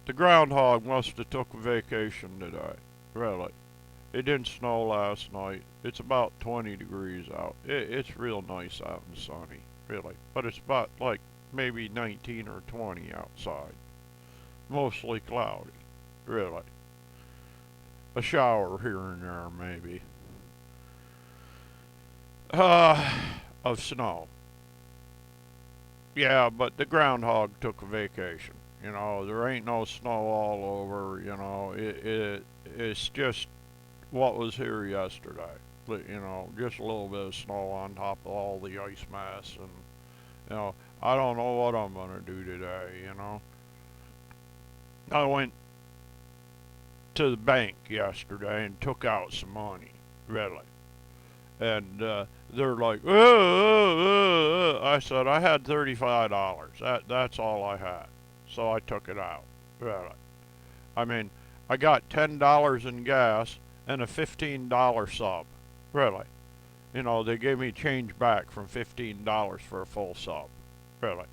The groundhog must have took a vacation today. Really. It didn't snow last night. It's about 20 degrees out. It's real nice out and sunny, really. But it's about like maybe 19 or 20 outside. Mostly cloudy, really. A shower here and there, maybe. Of snow. Yeah, but the groundhog took a vacation. You know, there ain't no snow all over. You know, it's just what was here yesterday. You know, just a little bit of snow on top of all the ice mass, and you know, I don't know what I'm gonna do today. You know, I went to the bank yesterday and took out some money, really, and they're like, I said I had $35. That's all I had, so I took it out. Really, I mean, I got $10 in gas and a $15 sub. Really. You know, they gave me change back from $15 for a full sub. Really.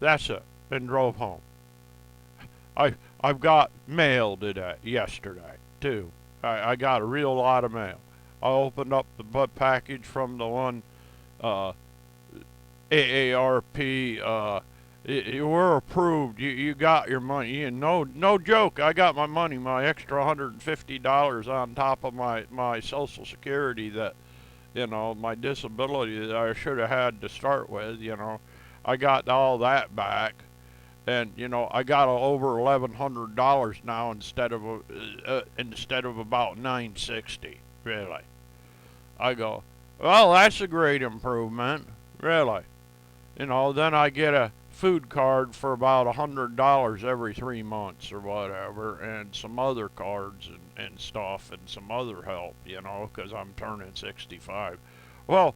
That's it. And drove home. I've got mail today, yesterday, too. I got a real lot of mail. I opened up the package from the one AARP. You were approved. You got your money. No joke. I got my money, my extra $150 on top of my Social Security that, you know, my disability that I should have had to start with. You know, I got all that back, and you know, I got over $1,100 now instead of about $960. Really, I go, well, that's a great improvement. Really, you know, then I get a food card for about $100 every 3 months or whatever, and some other cards and stuff, and some other help, you know, because I'm turning 65. Well,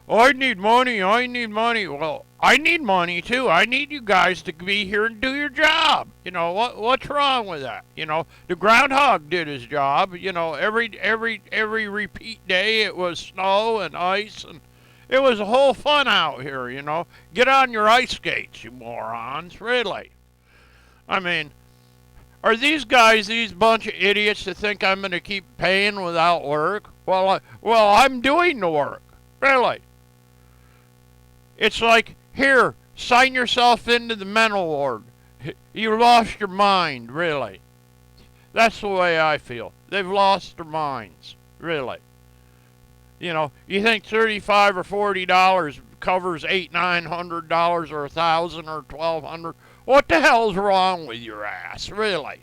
I need money. Well, I need money too. I need you guys to be here and do your job. You know, what's wrong with that? You know, the groundhog did his job. You know, every repeat day it was snow and ice, and it was a whole fun out here, you know. Get on your ice skates, you morons, really. I mean, are these guys these bunch of idiots that think I'm going to keep paying without work? Well, I'm doing the work, really. It's like, here, sign yourself into the mental ward. You lost your mind, really. That's the way I feel. They've lost their minds, really. You know, you think $35 or $40 covers $800-900 or $1,000 or $1,200? What the hell's wrong with your ass, really?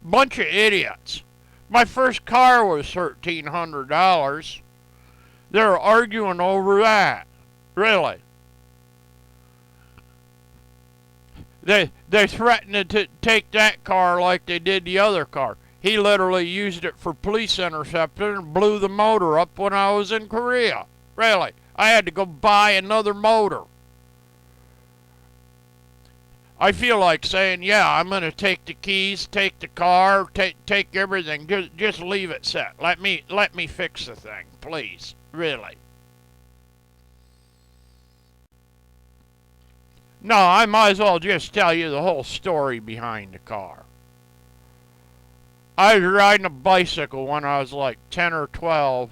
Bunch of idiots. My first car was $1,300. They're arguing over that, really. They threatened to take that car like they did the other car. He literally used it for police interception and blew the motor up when I was in Korea. Really. I had to go buy another motor. I feel like saying, yeah, I'm going to take the keys, take the car, take everything. Just leave it set. Let me fix the thing, please. Really. No, I might as well just tell you the whole story behind the car. I was riding a bicycle when I was like 10 or 12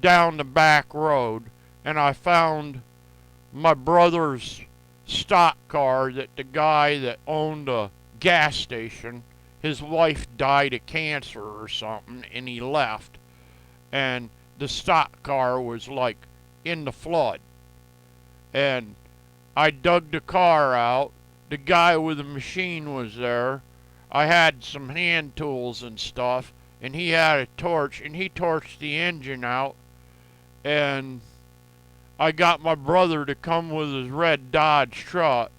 down the back road, and I found my brother's stock car that the guy that owned a gas station, his wife died of cancer or something, and he left, and the stock car was like in the flood. And I dug the car out. The guy with the machine was there. I had some hand tools and stuff, and he had a torch, and he torched the engine out, and I got my brother to come with his red Dodge truck,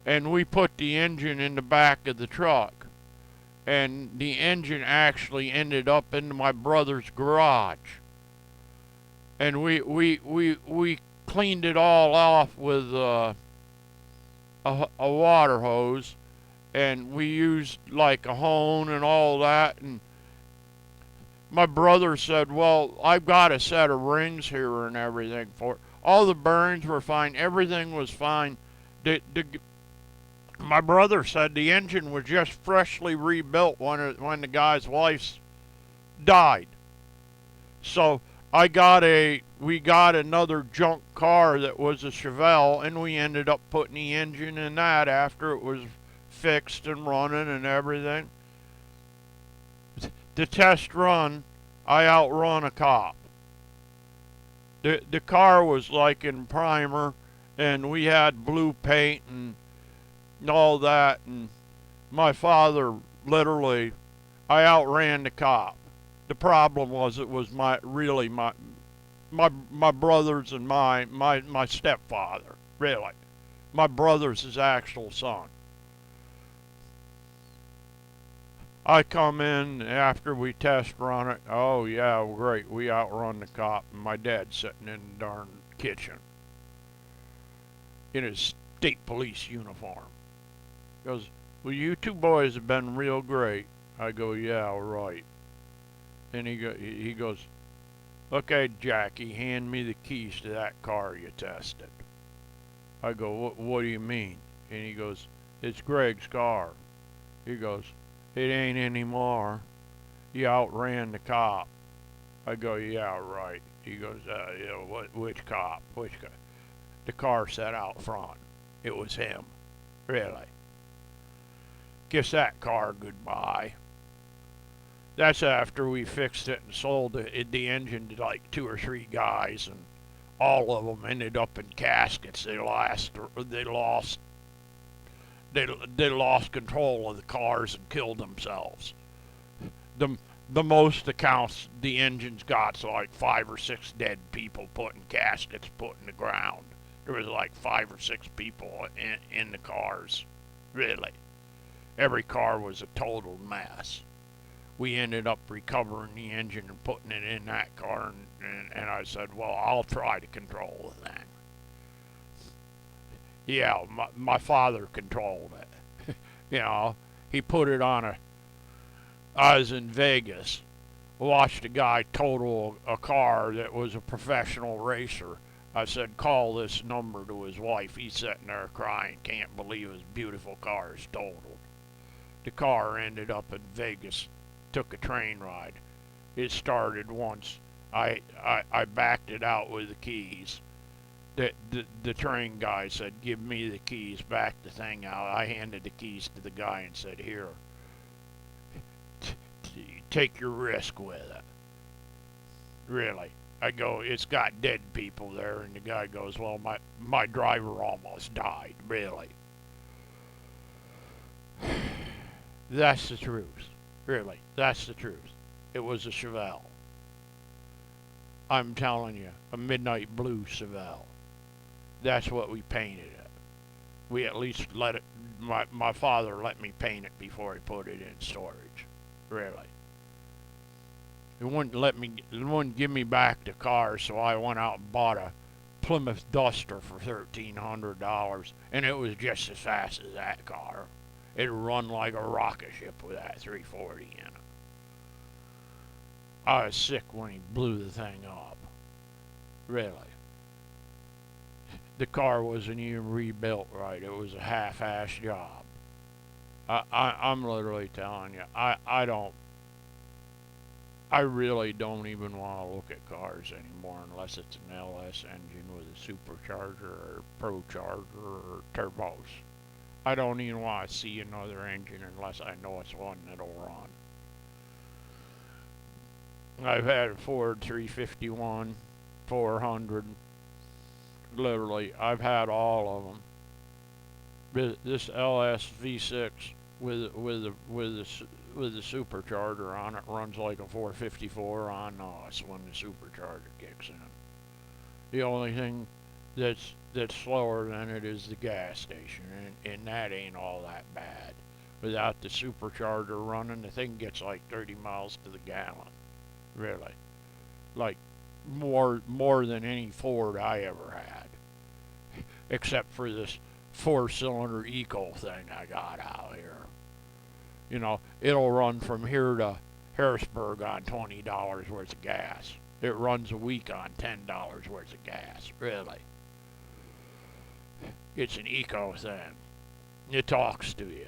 and we put the engine in the back of the truck, and the engine actually ended up in my brother's garage, and we cleaned it all off with a water hose, and we used like a hone and all that, and my brother said, well, I've got a set of rings here and everything for it. All the bearings were fine. Everything was fine. The My brother said the engine was just freshly rebuilt when the guy's wife died. So we got another junk car that was a Chevelle, and we ended up putting the engine in that after it was fixed and running and everything. The test run, I outrun a cop. The car was like in primer, and we had blue paint and all that, and my father literally, I outran the cop. The problem was it was my brothers and my stepfather, really. My brother's his actual son. I come in after we test run it. Oh yeah, great. We outrun the cop, and my dad's sitting in the darn kitchen in his state police uniform. He goes, well, you two boys have been real great. I go, yeah, right. And he goes, okay, Jackie, hand me the keys to that car you tested. I go, what do you mean? And he goes, it's Greg's car. He goes, it ain't anymore. You outran the cop. I go, yeah, right. He goes, which cop? Which cop? The car sat out front. It was him. Really. Kiss that car goodbye. That's after we fixed it and sold the engine to like 2 or 3 guys, and all of them ended up in caskets. They lost control of the cars and killed themselves. The most accounts the engine's got's like 5 or 6 dead people put in caskets put in the ground. There was like 5 or 6 people in the cars. Really. Every car was a total mess. We ended up recovering the engine and putting it in that car, and I said, well, I'll try to control the thing. Yeah, my father controlled it. He put it on I was in Vegas, watched a guy total a car that was a professional racer. I said, call this number to his wife. He's sitting there crying, can't believe his beautiful car is totaled. The car ended up in Vegas, took a train ride. It started once. I backed it out with the keys. The train guy said, give me the keys, back the thing out. I handed the keys to the guy and said, here, take your risk with it. Really. I go, it's got dead people there, and the guy goes, well, my driver almost died, really. That's the truth. Really, that's the truth. It was a Chevelle. I'm telling you, a midnight blue Chevelle. That's what we painted it. We at least let it, my father let me paint it before he put it in storage. Really. It wouldn't give me back the car, so I went out and bought a Plymouth Duster for $1,300, and it was just as fast as that car. It run like a rocket ship with that 340 in it. I was sick when he blew the thing up. Really. The car wasn't even rebuilt right. It was a half-ass job. I'm literally telling you, I really don't even want to look at cars anymore unless it's an LS engine with a supercharger or procharger or turbos. I don't even want to see another engine unless I know it's one that'll run. I've had a Ford 351, 400. Literally, I've had all of them. This LS V6 with the supercharger on it runs like a 454 on NOS when the supercharger kicks in. The only thing that's slower than it is the gas station, and that ain't all that bad. Without the supercharger running, the thing gets like 30 miles to the gallon. Really. Like more than any Ford I ever had. Except for this 4-cylinder Eco thing I got out here. It'll run from here to Harrisburg on $20 worth of gas. It runs a week on $10 worth of gas. Really. It's an Eco thing. It talks to you.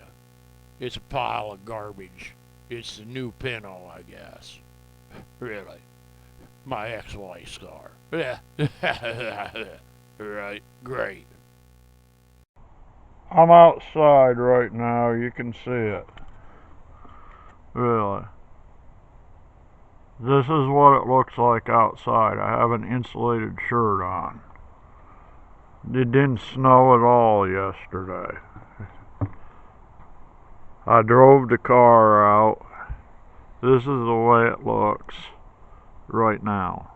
It's a pile of garbage. It's the new Pinto, I guess. Really. My ex-wife's car. Yeah. Right. Great. I'm outside right now. You can see it. Really. This is what it looks like outside. I have an insulated shirt on. It didn't snow at all yesterday. I drove the car out. This is the way it looks right now.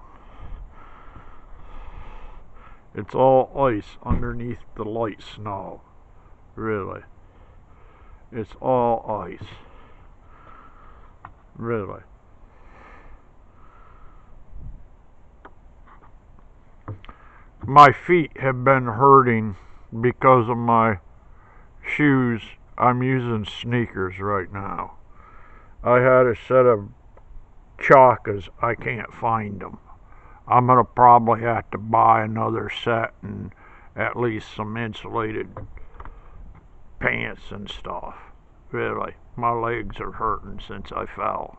It's all ice underneath the light snow. Really. It's all ice. Really. My feet have been hurting because of my shoes. I'm using sneakers right now. I had a set of Chakas. I can't find them. I'm gonna probably have to buy another set and at least some insulated pants and stuff. Really, my legs are hurting since I fell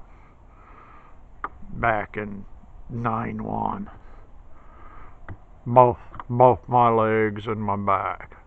back in 9/1. Both my legs and my back.